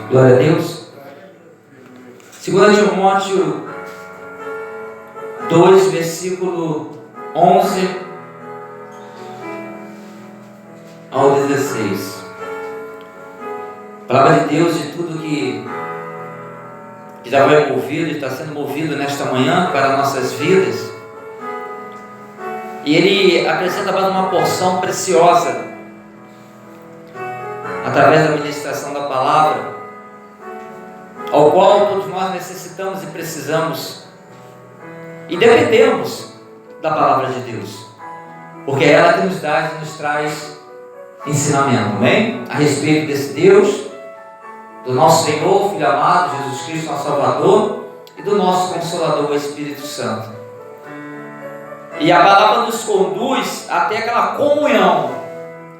Glória a Deus. 2 Timóteo 2, versículo 11 ao 16. A palavra de Deus, de tudo que já vai movido e está sendo movido nesta manhã para nossas vidas. E ele acrescenta mais uma porção preciosa através da ministração da palavra, ao qual todos nós necessitamos e precisamos e dependemos da palavra de Deus, porque é ela que nos dá e nos traz ensinamento, amém? A respeito desse Deus, do nosso Senhor, Filho amado, Jesus Cristo, nosso Salvador, e do nosso Consolador, o Espírito Santo. E a palavra nos conduz até aquela comunhão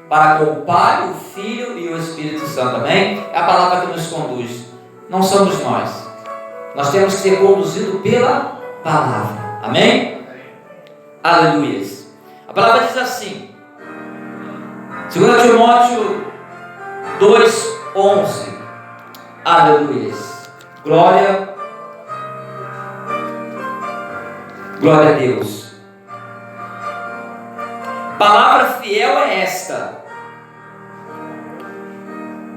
para com o Pai, o Filho e o Espírito Santo, amém? É a palavra que nos conduz, não somos nós. Nós temos que ser conduzidos pela palavra, amém? Aleluias. A palavra diz assim, 2 Timóteo 2:11. Aleluias. Glória a Deus. Palavra fiel é esta,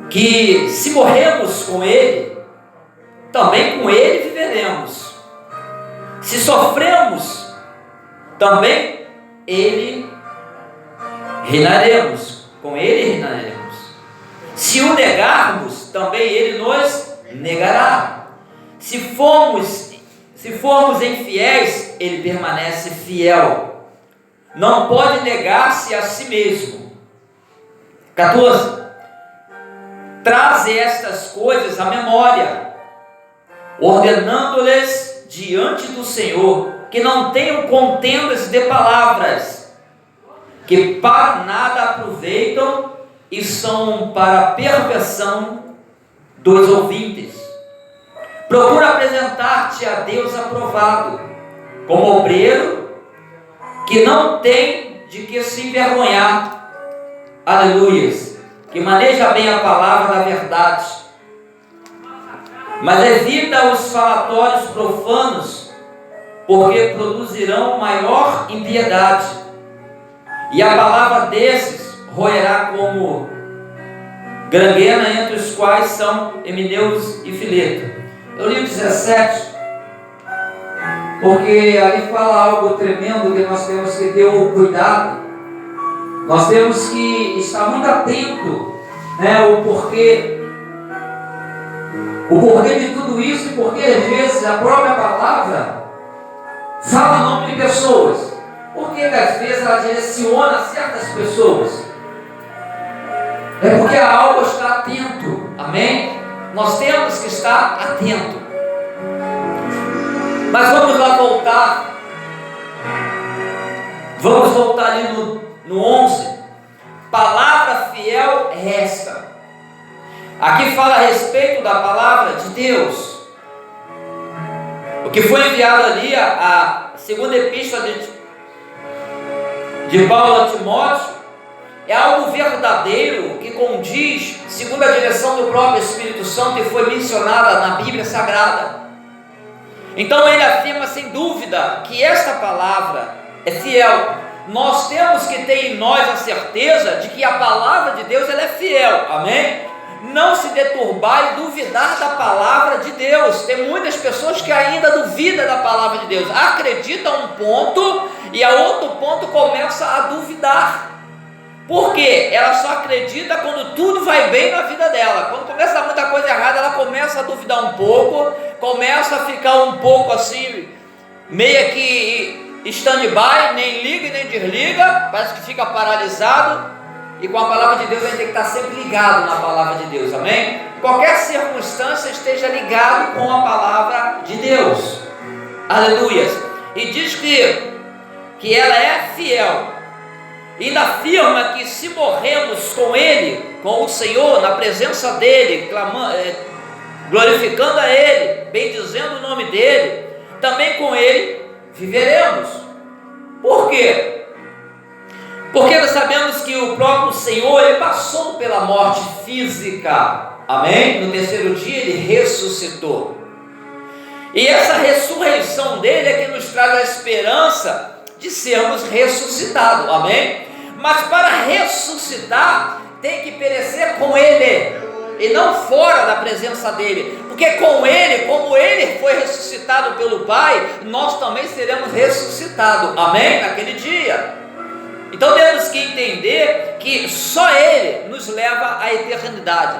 que se morremos com Ele, também com Ele viveremos. Se sofremos, também Ele reinaremos. Com Ele reinaremos. Se o negarmos, também Ele nos negará. Se formos infiéis, Ele permanece fiel. Não pode negar-se a si mesmo. 14. Traze estas coisas à memória, ordenando-lhes diante do Senhor, que não tenham contendas de palavras, que para nada aproveitam e são para a perversão dos ouvintes. Procura apresentar-te a Deus aprovado, como obreiro que não tem de que se envergonhar, aleluias, que maneja bem a palavra da verdade, mas evita os falatórios profanos, porque produzirão maior impiedade, e a palavra desses roerá como gangrena, entre os quais são Himeneu e Fileto. Eu li o 17, porque ali fala algo tremendo que nós temos que ter o cuidado, nós temos que estar muito atento, né, o porquê de tudo isso, e porque às vezes a própria palavra fala em nome de pessoas, porque às vezes ela direciona certas pessoas. É porque a alma está atento, amém? Nós temos que estar atento. Mas vamos lá voltar. Vamos voltar ali no 11. Palavra fiel é esta. Aqui fala a respeito da palavra de Deus. O que foi enviado ali, a segunda epístola de Paulo a Timóteo, é algo verdadeiro que condiz, segundo a direção do próprio Espírito Santo, e foi mencionada na Bíblia Sagrada. Então ele afirma sem dúvida que esta palavra é fiel. Nós temos que ter em nós a certeza de que a palavra de Deus ela é fiel, amém? Não se deturbar e duvidar da palavra de Deus. Tem muitas pessoas que ainda duvidam da palavra de Deus, acreditam um ponto e a outro ponto começa a duvidar. Por quê? Ela só acredita quando tudo vai bem na vida dela. Quando começa a dar muita coisa errada, ela começa a duvidar um pouco, começa a ficar um pouco assim, meio que stand-by, nem liga e nem desliga, parece que fica paralisado. E com a palavra de Deus a gente tem que estar sempre ligado na palavra de Deus, amém? Em qualquer circunstância esteja ligado com a palavra de Deus, aleluias. E diz que ela é fiel. E ainda afirma que se morremos com Ele, com o Senhor, na presença dEle, glorificando a Ele, bendizendo o nome dEle, também com Ele viveremos. Por quê? Porque nós sabemos que o próprio Senhor, Ele passou pela morte física, amém? No terceiro dia ele ressuscitou. E essa ressurreição dele é que nos traz a esperança de sermos ressuscitados, amém? Mas para ressuscitar, tem que perecer com ele, e não fora da presença dele, porque com ele, como ele foi ressuscitado pelo Pai, nós também seremos ressuscitados, amém? Naquele dia. Então temos que entender que só ele nos leva à eternidade,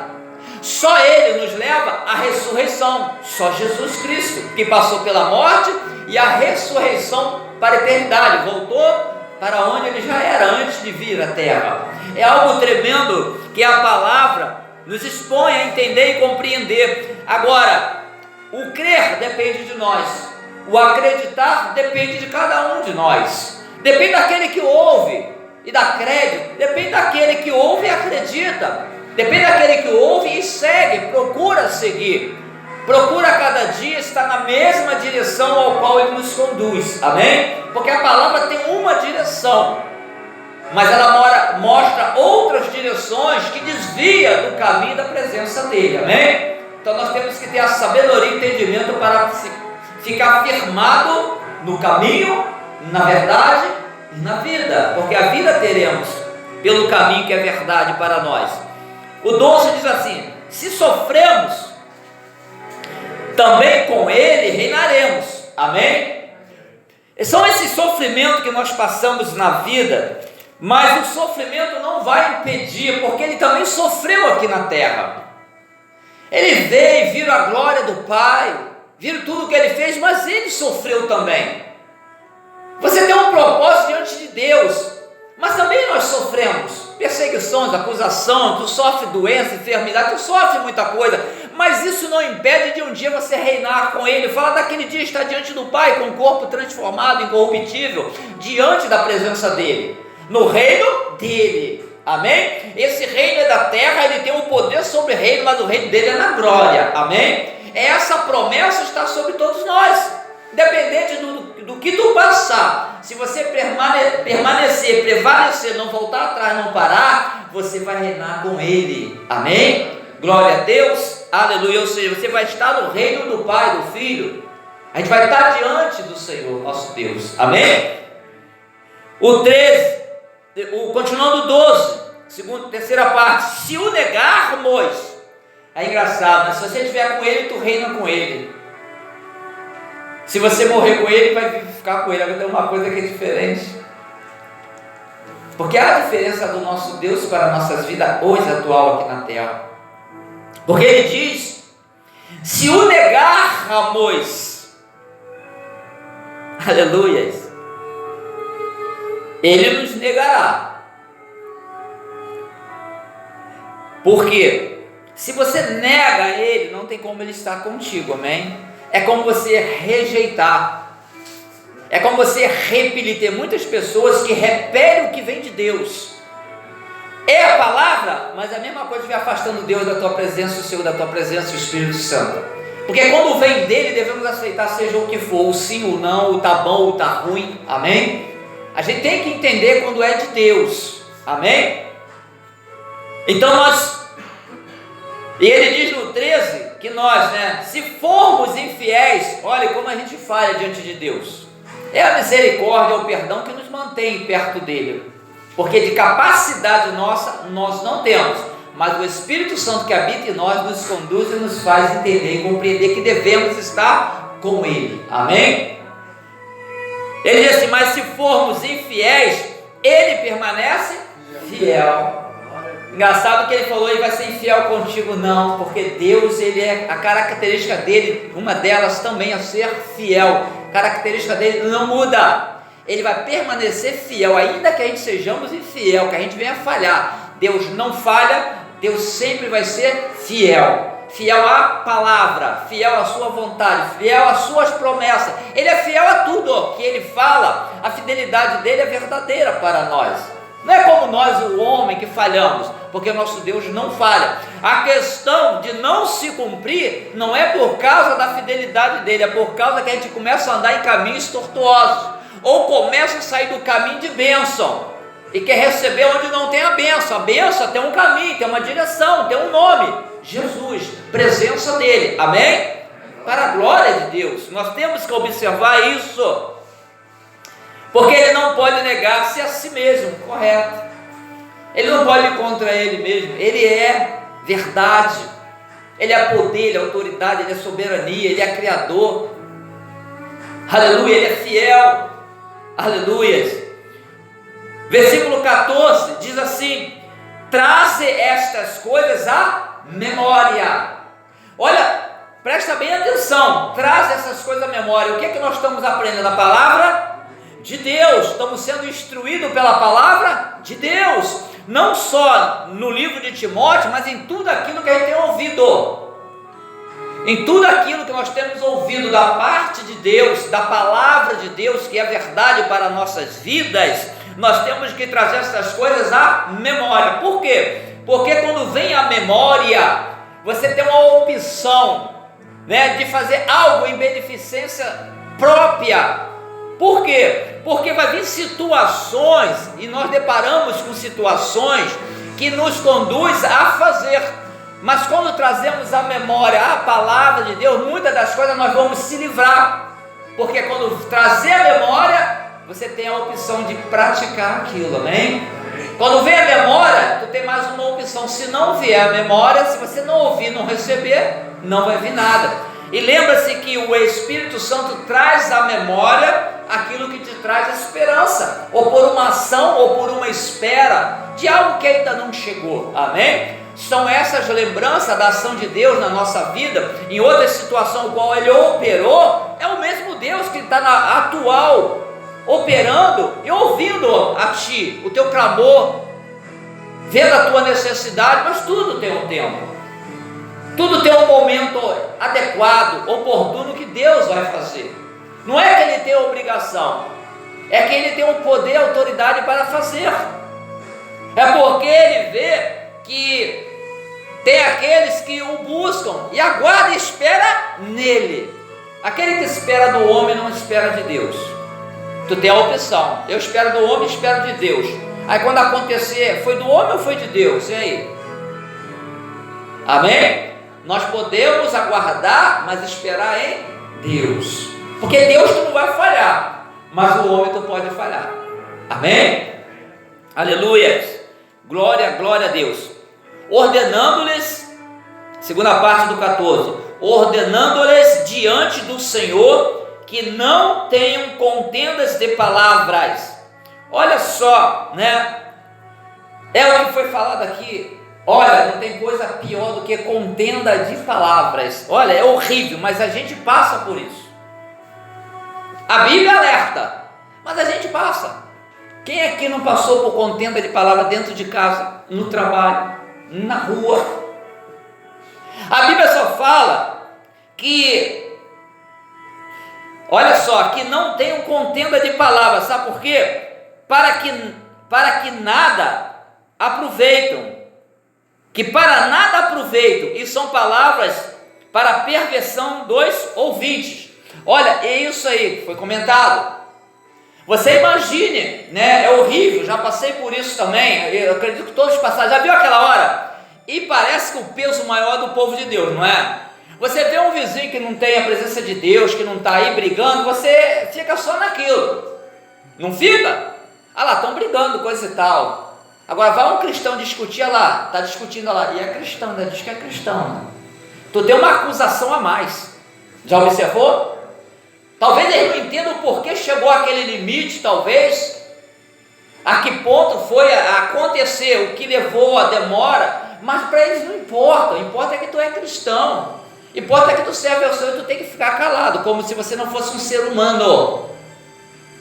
só ele nos leva à ressurreição, só Jesus Cristo, que passou pela morte e a ressurreição para a eternidade, voltou para onde ele já era antes de vir à terra. É algo tremendo que a palavra nos expõe a entender e compreender. Agora, o crer depende de nós, o acreditar depende de cada um de nós, depende daquele que ouve e dá crédito, depende daquele que ouve e acredita, depende daquele que ouve e segue, procura seguir, procura cada dia estar na mesma direção ao qual ele nos conduz, amém? Porque a palavra tem uma direção, mas ela mostra outras direções que desvia do caminho da presença dele, amém? Então nós temos que ter a sabedoria e entendimento para ficar firmado no caminho, na verdade e na vida, porque a vida teremos pelo caminho que é verdade para nós. O 12 diz assim: se sofremos, também com ele reinaremos, amém? São esses sofrimentos que nós passamos na vida, mas o sofrimento não vai impedir, porque ele também sofreu aqui na terra. Ele veio, viram a glória do Pai, viram tudo que ele fez, mas ele sofreu também. Você tem um propósito diante de Deus, mas também nós sofremos perseguições, acusação, tu sofre doença, enfermidade, tu sofre muita coisa, mas isso não impede de um dia você reinar com ele. Fala daquele dia estar diante do Pai, com o corpo transformado, incorruptível, diante da presença dele, no reino dele, amém? Esse reino é da terra, ele tem um poder sobre o reino, mas o reino dele é na glória, amém? Essa promessa está sobre todos nós, independente do que tu passar. Se você permanecer, prevalecer, não voltar atrás, não parar, você vai reinar com ele, amém? Glória a Deus, aleluia. Ou seja, você vai estar no reino do Pai, do Filho, a gente vai estar diante do Senhor, nosso Deus, amém? O 13, continuando o 12, terceira parte: se o negarmos, é engraçado, mas se você estiver com ele, tu reina com ele. Se você morrer com ele, vai ficar com ele. Agora tem uma coisa que é diferente, porque há a diferença do nosso Deus para a nossas vidas hoje atual aqui na terra, porque ele diz: se o negarmos, aleluia, ele nos negará. Porque se você nega ele, não tem como ele estar contigo, amém? É como você rejeitar, é como você repelir. Tem muitas pessoas que repelem o que vem de Deus, é a palavra, mas é a mesma coisa de afastando Deus da tua presença, o Senhor da tua presença, o Espírito Santo. Porque quando vem dele, devemos aceitar, seja o que for, o sim ou não, o tá bom ou tá ruim, amém? A gente tem que entender quando é de Deus, amém? Então e ele diz no 13 que nós, se formos infiéis, olha como a gente falha diante de Deus. É a misericórdia, o perdão que nos mantém perto dele, porque de capacidade nossa nós não temos, mas o Espírito Santo que habita em nós nos conduz e nos faz entender e compreender que devemos estar com ele, amém? Ele diz assim: mas se formos infiéis, ele permanece fiel. Engraçado que ele falou: ele vai ser infiel contigo. Não, porque Deus, ele é, a característica dele, uma delas também é ser fiel. A característica dele não muda, ele vai permanecer fiel, ainda que a gente sejamos infiel, que a gente venha falhar. Deus não falha, Deus sempre vai ser fiel. Fiel à palavra, fiel à sua vontade, fiel às suas promessas. Ele é fiel a tudo que ele fala, a fidelidade dele é verdadeira para nós. Não é como nós, o homem, que falhamos, porque nosso Deus não falha. A questão de não se cumprir não é por causa da fidelidade dele, é por causa que a gente começa a andar em caminhos tortuosos, ou começa a sair do caminho de bênção. e quer receber onde não tem a bênção. A bênção tem um caminho, tem uma direção, tem um nome: Jesus, presença dele, amém? Para a glória de Deus. Nós temos que observar isso, porque ele não pode negar-se a si mesmo, correto? Ele não pode ir contra ele mesmo. Ele é verdade, ele é poder, ele é autoridade, ele é soberania, ele é criador, aleluia, ele é fiel, aleluia. Versículo 14 diz assim: traze estas coisas à memória. Olha, presta bem atenção, traz essas coisas à memória. O que é que nós estamos aprendendo? A palavra de Deus, estamos sendo instruídos pela palavra de Deus, não só no livro de Timóteo, mas em tudo aquilo que a gente tem ouvido, em tudo aquilo que nós temos ouvido da parte de Deus, da palavra de Deus, que é verdade para nossas vidas. Nós temos que trazer essas coisas à memória. Por quê? Porque quando vem a memória, você tem uma opção, né, de fazer algo em beneficência própria. Por quê? Porque vai vir situações, e nós deparamos com situações que nos conduz a fazer, mas quando trazemos à memória a palavra de Deus, muitas das coisas nós vamos se livrar, porque quando trazer a memória, você tem a opção de praticar aquilo, amém? Quando vem a memória, tu tem mais uma opção. Se não vier a memória, se você não ouvir, não receber, não vai vir nada. E lembra-se que o Espírito Santo traz à memória aquilo que te traz esperança, ou por uma ação, ou por uma espera de algo que ainda não chegou, amém? São essas lembranças da ação de Deus na nossa vida. Em outra situação o qual Ele operou, é o mesmo Deus que está na atual operando e ouvindo a ti, o teu clamor, vendo a tua necessidade. Mas tudo tem um tempo, tudo tem um momento adequado, oportuno, que Deus vai fazer. Não é que Ele tem obrigação, é que Ele tem o poder e a autoridade para fazer. É porque Ele vê que tem aqueles que o buscam e aguarda e espera nele. Aquele que espera do homem não espera de Deus. Tu tem a opção: eu espero do homem, espero de Deus. Aí quando acontecer, foi do homem ou foi de Deus? E aí? Amém? Nós podemos aguardar, mas esperar em Deus, porque Deus tu não vai falhar, mas o homem tu pode falhar, amém? Aleluia, glória, glória a Deus. Ordenando-lhes, segunda parte do 14, ordenando-lhes diante do Senhor que não tenham contendas de palavras. Olha só, né? É o que foi falado aqui. Olha, não tem coisa pior do que contenda de palavras. Olha, é horrível, mas a gente passa por isso. A Bíblia alerta, mas a gente passa. Quem aqui não passou por contenda de palavras dentro de casa, no trabalho, na rua? A Bíblia só fala que, olha só, que não tem contenda de palavras. Sabe por quê? Para que nada aproveitam. Que para nada aproveitam, e são palavras para a perversão dos ouvintes. Olha, é isso aí, foi comentado. Você imagine, né? É horrível, já passei por isso também. Eu acredito que todos passaram. Já viu aquela hora? E parece que o peso maior é do povo de Deus, não é? Você vê um vizinho que não tem a presença de Deus, que não está aí brigando, você fica só naquilo, não fica? Ah lá, estão brigando, coisa e tal. Agora vai um cristão discutir, olha lá, está discutindo lá, e é cristão, né? Diz que é cristão, né? Tu tem uma acusação a mais. Já observou? Talvez eles não entendam o porquê chegou àquele limite, talvez, a que ponto foi a acontecer, o que levou a demora, mas para eles não importa. O importa é que tu é cristão, importa que tu serve ao Senhor e tu tem que ficar calado, como se você não fosse um ser humano,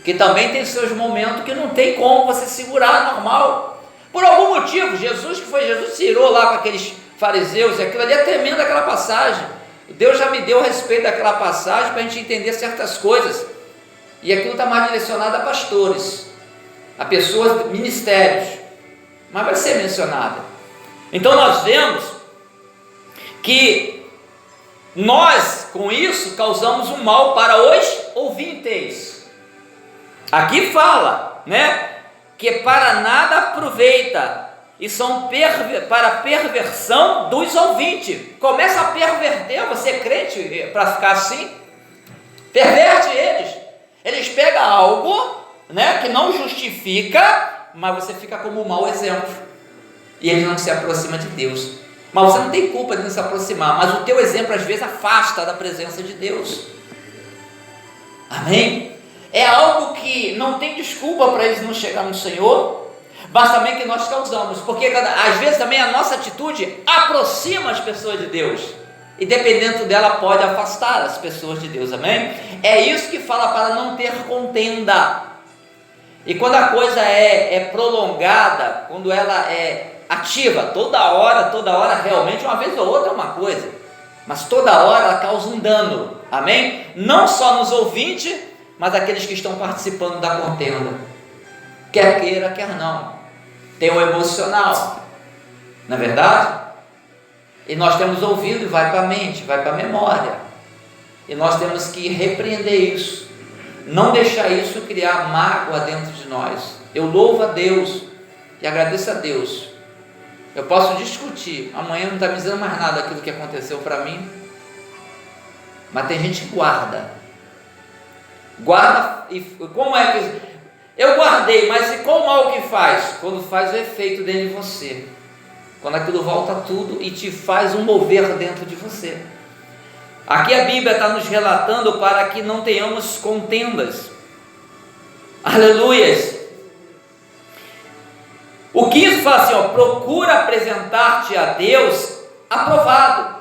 que também tem seus momentos que não tem como você segurar normal. Por algum motivo, Jesus tirou lá com aqueles fariseus, e aquilo ali é tremendo, aquela passagem. Deus já me deu a respeito daquela passagem para a gente entender certas coisas, e aquilo está mais direcionado a pastores, a pessoas, ministérios, mas vai ser mencionada. Então nós vemos que nós com isso causamos um mal para os ouvintes. Aqui fala, né? que para nada aproveita, e são para perversão dos ouvintes. Começa a perverter, você é crente para ficar assim? Perverte eles. Eles pegam algo, né, que não justifica, mas você fica como um mau exemplo, e eles não se aproximam de Deus. Mas você não tem culpa de não se aproximar, mas o teu exemplo às vezes afasta da presença de Deus. Amém? É algo que não tem desculpa para eles não chegar no Senhor, mas também que nós causamos, porque às vezes também a nossa atitude aproxima as pessoas de Deus, e dependendo dela pode afastar as pessoas de Deus. Amém? É isso que fala para não ter contenda. E quando a coisa é prolongada, quando ela é ativa, toda hora realmente, uma vez ou outra é uma coisa, mas toda hora ela causa um dano. Amém? Não só nos ouvintes, mas aqueles que estão participando da contenda, quer queira, quer não. Tem o emocional, não é verdade? E nós temos ouvido e vai para a mente, vai para a memória, e nós temos que repreender isso, não deixar isso criar mágoa dentro de nós. Eu louvo a Deus e agradeço a Deus. Eu posso discutir, amanhã não está me dizendo mais nada daquilo que aconteceu para mim, mas tem gente que guarda, e como é que eu guardei, mas e qual mal que faz? Quando faz o efeito dentro de você, quando aquilo volta tudo e te faz um mover dentro de você. Aqui a Bíblia está nos relatando para que não tenhamos contendas. Aleluias. O 15 fala assim, ó, procura apresentar-te a Deus aprovado.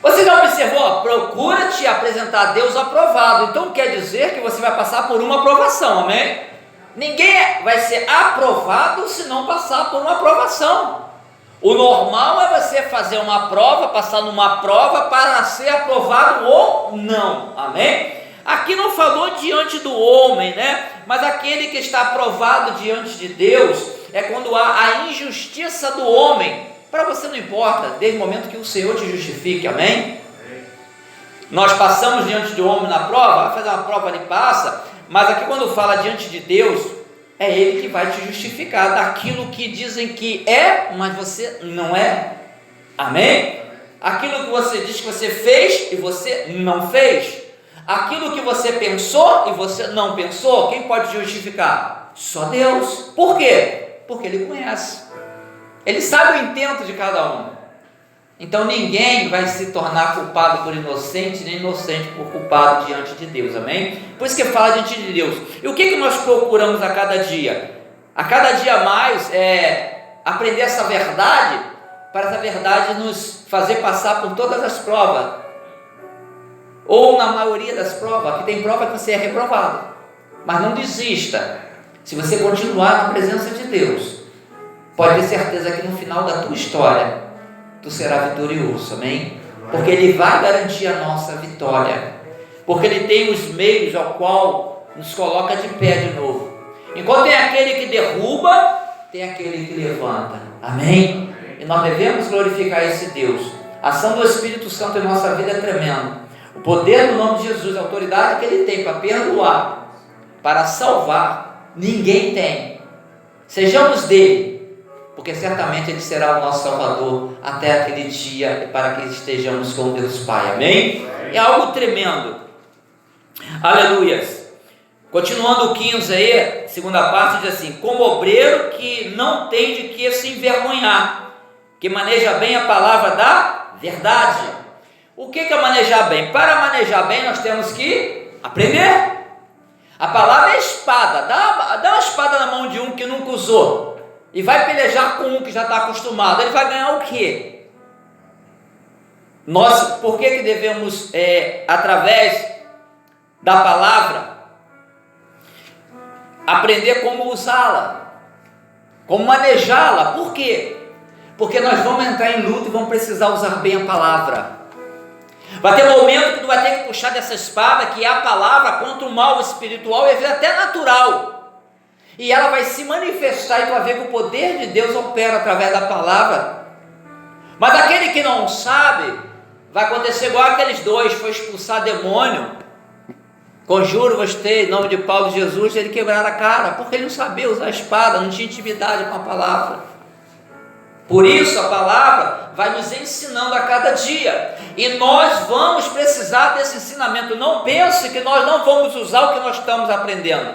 Você já observou? Ó, procura te apresentar a Deus aprovado. Então quer dizer que você vai passar por uma aprovação, amém? Ninguém vai ser aprovado se não passar por uma aprovação. O normal é você fazer uma prova, passar numa prova para ser aprovado ou não, amém? Aqui não falou diante do homem, né? Mas aquele que está aprovado diante de Deus é quando há a injustiça do homem. Para você não importa, desde o momento que o Senhor te justifique, amém? Nós passamos diante do homem na prova, vai fazer uma prova, ele passa, mas aqui quando fala diante de Deus, é Ele que vai te justificar daquilo que dizem que é, mas você não é, amém? Aquilo que você diz que você fez e você não fez, aquilo que você pensou e você não pensou, quem pode justificar? Só Deus. Por quê? Porque Ele conhece, Ele sabe o intento de cada um. Então ninguém vai se tornar culpado por inocente, nem inocente por culpado diante de Deus, amém? Por isso que fala diante de Deus. E o que nós procuramos a cada dia? A cada dia mais aprender essa verdade, para essa verdade nos fazer passar por todas as provas, ou na maioria das provas, que tem prova que você é reprovado, mas não desista. Se você continuar na presença de Deus, pode ter certeza que no final da tua história, tu serás vitorioso, amém? Porque Ele vai garantir a nossa vitória, porque Ele tem os meios ao qual nos coloca de pé de novo. Enquanto tem aquele que derruba, tem aquele que levanta, amém? E nós devemos glorificar esse Deus. A ação do Espírito Santo em nossa vida é tremenda. O poder do nome de Jesus, a autoridade que Ele tem para perdoar, para salvar, ninguém tem. Sejamos dele, porque certamente Ele será o nosso Salvador até aquele dia, para que estejamos com Deus Pai, amém? É algo tremendo, aleluias. Continuando o 15 aí, segunda parte, diz assim: como obreiro que não tem de que se envergonhar, que maneja bem a palavra da verdade. O que é manejar bem? Para manejar bem nós temos que aprender. A palavra é espada. Dá uma espada na mão de um que nunca usou e vai pelejar com um que já está acostumado, ele vai ganhar o quê? Por que devemos, através da palavra, aprender como usá-la, como manejá-la? Por quê? Porque nós vamos entrar em luta e vamos precisar usar bem a palavra. Vai ter um momento que tu vai ter que puxar dessa espada, que é a palavra, contra o mal espiritual e às vezes até natural. E ela vai se manifestar e tu vai ver que o poder de Deus opera através da palavra. Mas aquele que não sabe, vai acontecer igual aqueles dois, foi expulsar demônio Conjuro-vos, em nome de Paulo e Jesus, ele quebrar a cara, porque ele não sabia usar a espada, não tinha intimidade com a palavra. Por isso a palavra vai nos ensinando a cada dia, e nós vamos precisar desse ensinamento. Não pense que nós não vamos usar o que nós estamos aprendendo.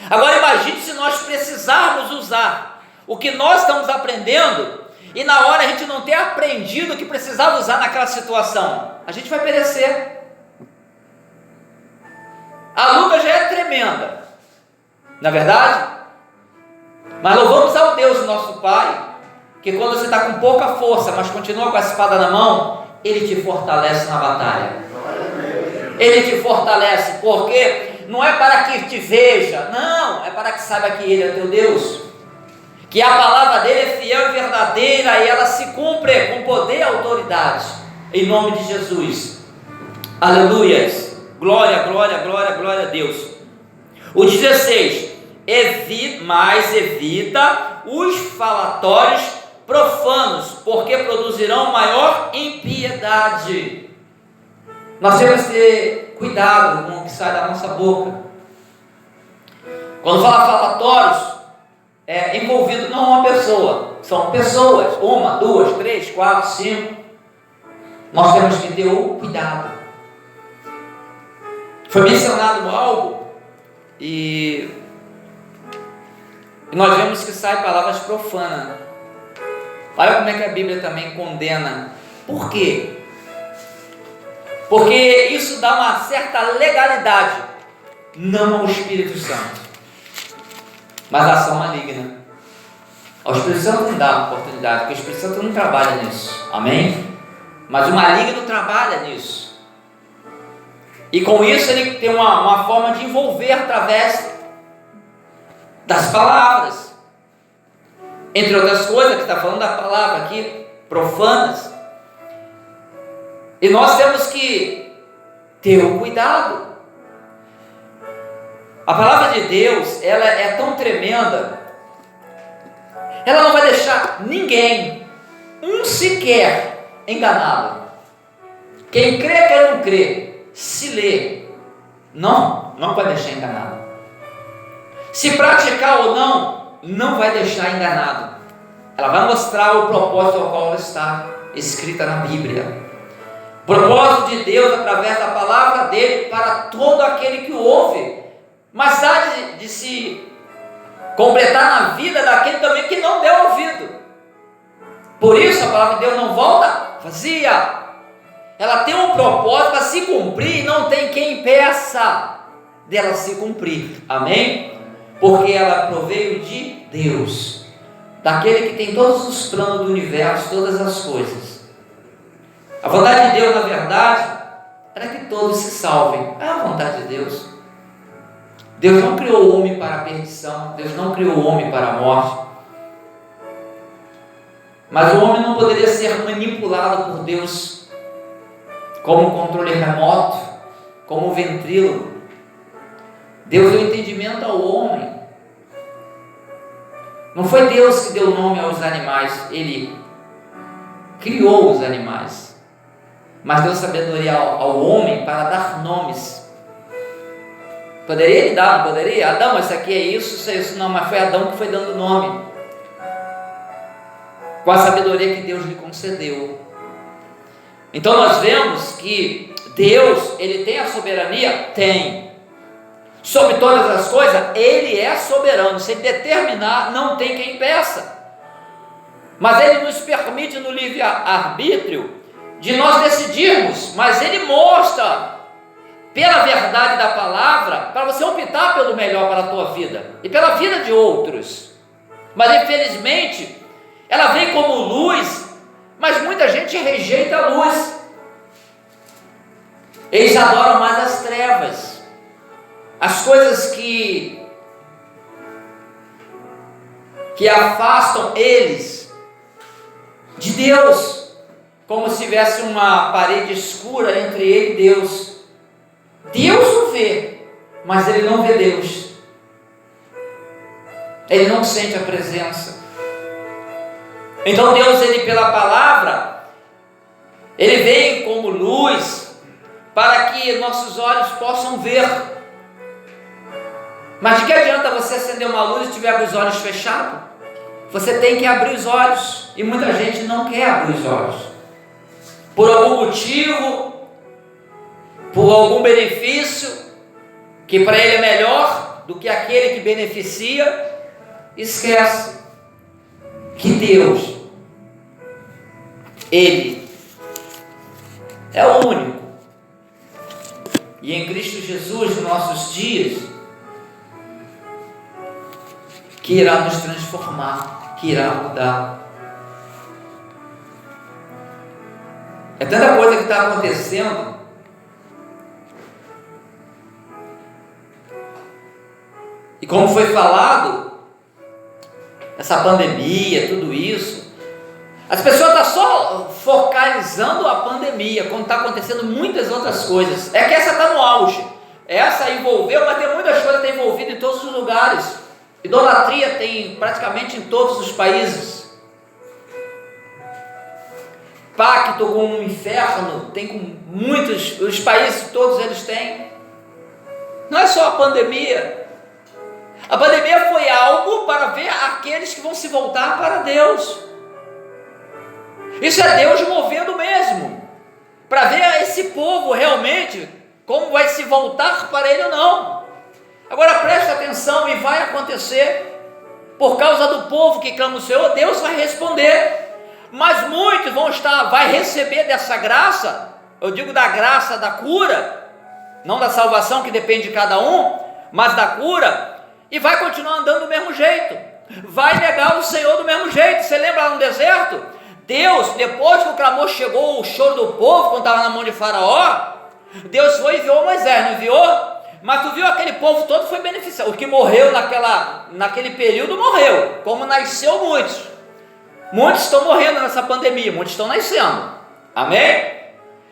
Agora imagine se nós precisarmos usar o que nós estamos aprendendo, e na hora a gente não ter aprendido o que precisava usar naquela situação, a gente vai perecer. A luta já é tremenda, na verdade, mas louvamos ao Deus nosso Pai, que quando você está com pouca força, mas continua com a espada na mão, Ele te fortalece na batalha. Ele te fortalece, porque não é para que te veja, não, é para que saiba que Ele é teu Deus, que a palavra dele é fiel e verdadeira, e ela se cumpre com poder e autoridade, em nome de Jesus. Aleluias, glória, glória, glória, glória a Deus. O 16, evita os falatórios profanos, porque produzirão maior impiedade. Nós temos que ter cuidado com o que sai da nossa boca. Quando fala falatórios, é envolvido não uma pessoa, são pessoas, 1, 2, 3, 4, 5. Nós temos que ter o cuidado. Foi mencionado algo e nós vemos que sai palavras profanas. Olha como é que a Bíblia também condena. Por quê? Porque isso dá uma certa legalidade, não ao Espírito Santo, mas à ação maligna. Ao Espírito Santo não dá oportunidade, porque o Espírito Santo não trabalha nisso, amém? Mas o maligno trabalha nisso, e com isso ele tem uma forma de envolver através das palavras. Entre outras coisas, que está falando da palavra aqui, profanas. E nós temos que ter o cuidado. A palavra de Deus, ela é tão tremenda, ela não vai deixar ninguém, sequer, enganado. Quem crê, quem não crê, se lê, não vai deixar enganado. Se praticar ou não vai deixar enganado. Ela vai mostrar o propósito ao qual ela está escrita na Bíblia. O propósito de Deus através da palavra dele para todo aquele que o ouve, mas há de se completar na vida daquele também que não deu ouvido. Por isso a palavra de Deus não volta vazia. Ela tem um propósito para se cumprir, e não tem quem impeça dela se cumprir, amém? Porque ela proveio de Deus, daquele que tem todos os planos do universo, todas as coisas. A vontade de Deus, na verdade, era que todos se salvem. É a vontade de Deus. Deus não criou o homem para a perdição, Deus não criou o homem para a morte. Mas o homem não poderia ser manipulado por Deus, como controle remoto, como ventrílogo. Deus deu entendimento ao homem. Não foi Deus que deu nome aos animais, Ele criou os animais, mas deu sabedoria ao homem para dar nomes. Poderia ele dar, não poderia? Adão, isso aqui é isso, não, mas foi Adão que foi dando nome, com a sabedoria que Deus lhe concedeu. Então nós vemos que Deus, Ele tem a soberania? Tem. Sobre todas as coisas, Ele é soberano. Se Ele determinar, não tem quem impeça. Mas Ele nos permite no livre-arbítrio de nós decidirmos. Mas Ele mostra, pela verdade da palavra, para você optar pelo melhor para a tua vida e pela vida de outros. Mas infelizmente, ela vem como luz, mas muita gente rejeita a luz. Eles adoram mais as trevas, as coisas que afastam eles de Deus, como se tivesse uma parede escura entre ele e Deus. Deus o vê, mas ele não vê Deus. Ele não sente a presença. Então Deus, Ele pela palavra, Ele vem como luz para que nossos olhos possam ver. Mas de que adianta você acender uma luz e tiver com os olhos fechados? Você tem que abrir os olhos, e muita gente não quer abrir os olhos, por algum motivo, por algum benefício, que para ele é melhor do que aquele que beneficia. Esquece que Deus, Ele é o único, e em Cristo Jesus, nos nossos dias, que irá nos transformar, que irá mudar. É tanta coisa que está acontecendo, e como foi falado, essa pandemia, tudo isso, as pessoas estão só focalizando a pandemia, como está acontecendo muitas outras coisas. É que essa está no auge, essa envolveu, mas tem muitas coisas que estão envolvidas em todos os lugares. Idolatria tem praticamente em todos os países. Pacto com o inferno tem com muitos, os países todos eles têm. Não é só a pandemia. A pandemia foi algo para ver aqueles que vão se voltar para Deus. Isso é Deus movendo mesmo, para ver esse povo realmente como vai se voltar para Ele ou não. Agora preste atenção, e vai acontecer, por causa do povo que clama o Senhor, Deus vai responder, mas muitos vai receber dessa graça, eu digo da graça da cura, não da salvação que depende de cada um, mas da cura, e vai continuar andando do mesmo jeito, vai negar o Senhor do mesmo jeito. Você lembra lá no deserto? Deus, depois que o clamor chegou, o choro do povo, quando estava na mão de Faraó, Deus foi e enviou Moisés, não enviou? Mas tu viu, aquele povo todo foi beneficiado. O que morreu naquele período morreu, como nasceu muitos. Muitos estão morrendo nessa pandemia, muitos estão nascendo. Amém?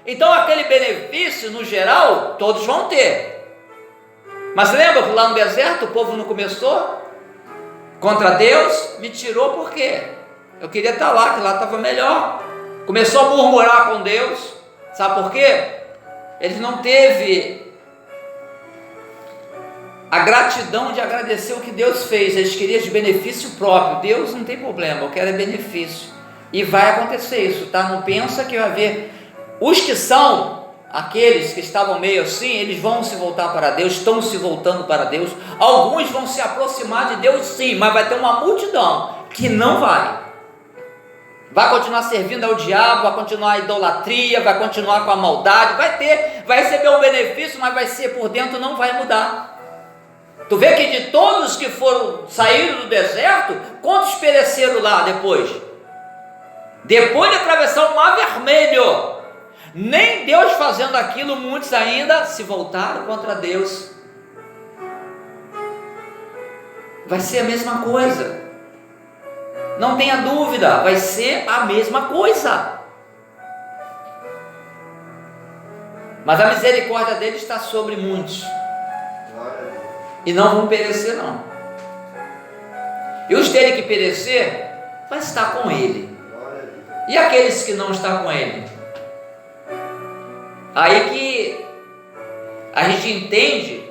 Então aquele benefício, no geral, todos vão ter. Mas lembra que lá no deserto o povo não começou contra Deus? Me tirou por quê? Eu queria estar lá, que lá estava melhor. Começou a murmurar com Deus. Sabe por quê? Eles não teve a gratidão de agradecer o que Deus fez. Eles queriam de benefício próprio. Deus não tem problema, eu quero é benefício. E vai acontecer isso, tá? Não pensa que vai haver. Os que são aqueles que estavam meio assim, eles vão se voltar para Deus, estão se voltando para Deus. Alguns vão se aproximar de Deus sim, mas vai ter uma multidão que não vai continuar servindo ao diabo, vai continuar a idolatria, vai continuar com a maldade, vai receber um benefício, mas vai ser por dentro, não vai mudar. Tu vê que de todos que saíram do deserto, quantos pereceram lá depois de atravessar o Mar Vermelho? Nem Deus fazendo aquilo, muitos ainda se voltaram contra Deus. Vai ser a mesma coisa, não tenha dúvida, vai ser a mesma coisa. Mas a misericórdia dele está sobre muitos, e não vão perecer não. E os dele que perecer, vai estar com ele. E aqueles que não estão com ele? Aí que a gente entende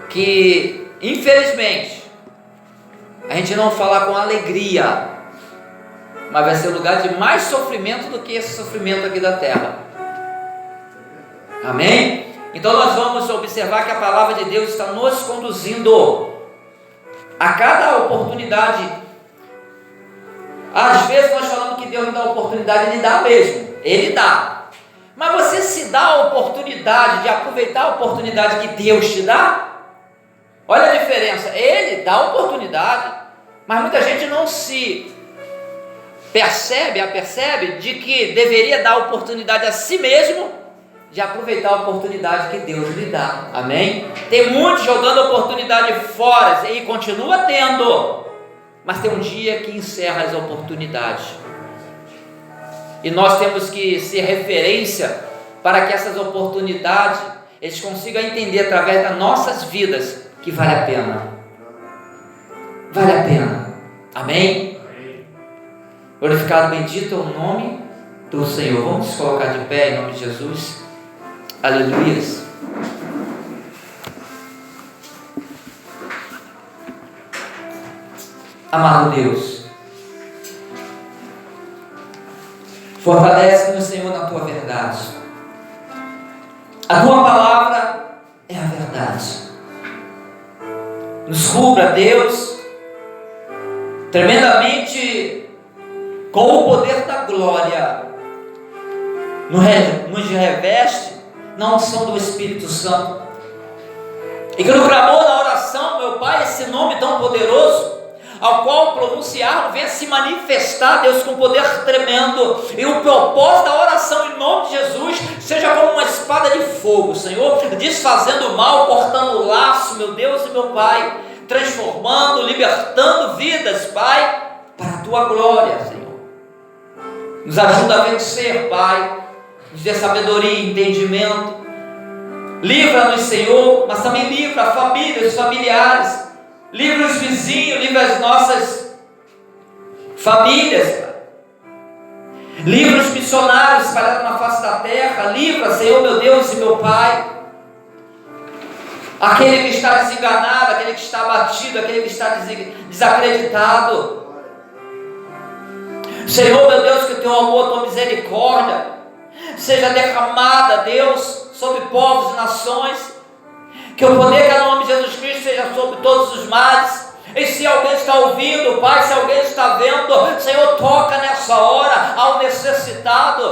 que, infelizmente, a gente não fala com alegria, mas vai ser um lugar de mais sofrimento do que esse sofrimento aqui da terra. Amém? Então nós vamos observar que a palavra de Deus está nos conduzindo a cada oportunidade. Às vezes nós falamos que Deus não dá oportunidade, Ele dá mesmo, Ele dá. Mas você se dá a oportunidade de aproveitar a oportunidade que Deus te dá? Olha a diferença, Ele dá a oportunidade, mas muita gente não se percebe de que deveria dar a oportunidade a si mesmo de aproveitar a oportunidade que Deus lhe dá. Amém? Tem muitos jogando a oportunidade fora e continua tendo, mas tem um dia que encerra as oportunidades. E nós temos que ser referência para que essas oportunidades eles consigam entender através das nossas vidas que vale a pena. Vale a pena. Amém? Glorificado, bendito é o nome do Senhor. Vamos nos colocar de pé em nome de Jesus. Aleluias. Amado Deus, fortalece-nos, Senhor, na Tua verdade. A Tua palavra é a verdade. Nos cubra, Deus, tremendamente com o poder da glória. Nos reveste na unção do Espírito Santo. E que no clamor da oração, meu Pai, esse nome tão poderoso, ao qual pronunciar, venha se manifestar, Deus, com poder tremendo, e o propósito da oração em nome de Jesus seja como uma espada de fogo, Senhor, desfazendo o mal, cortando o laço, meu Deus e meu Pai, transformando, libertando vidas, Pai, para a Tua glória, Senhor. Nos ajuda a vencer, Pai, nos dê sabedoria e entendimento. Livra-nos, Senhor, mas também livra famílias, familiares. Livra os vizinhos, livra as nossas famílias, Pai. Livra os missionários espalhados na face da terra. Livra, Senhor, meu Deus e meu Pai, aquele que está desenganado, aquele que está abatido, aquele que está desacreditado. Senhor, meu Deus, que o Teu amor, a Tua misericórdia seja derramada, Deus, sobre povos e nações. Que o poder do nome de Jesus Cristo seja sobre todos os males. E se alguém está ouvindo, Pai, se alguém está vendo, Senhor, toca nessa hora ao necessitado.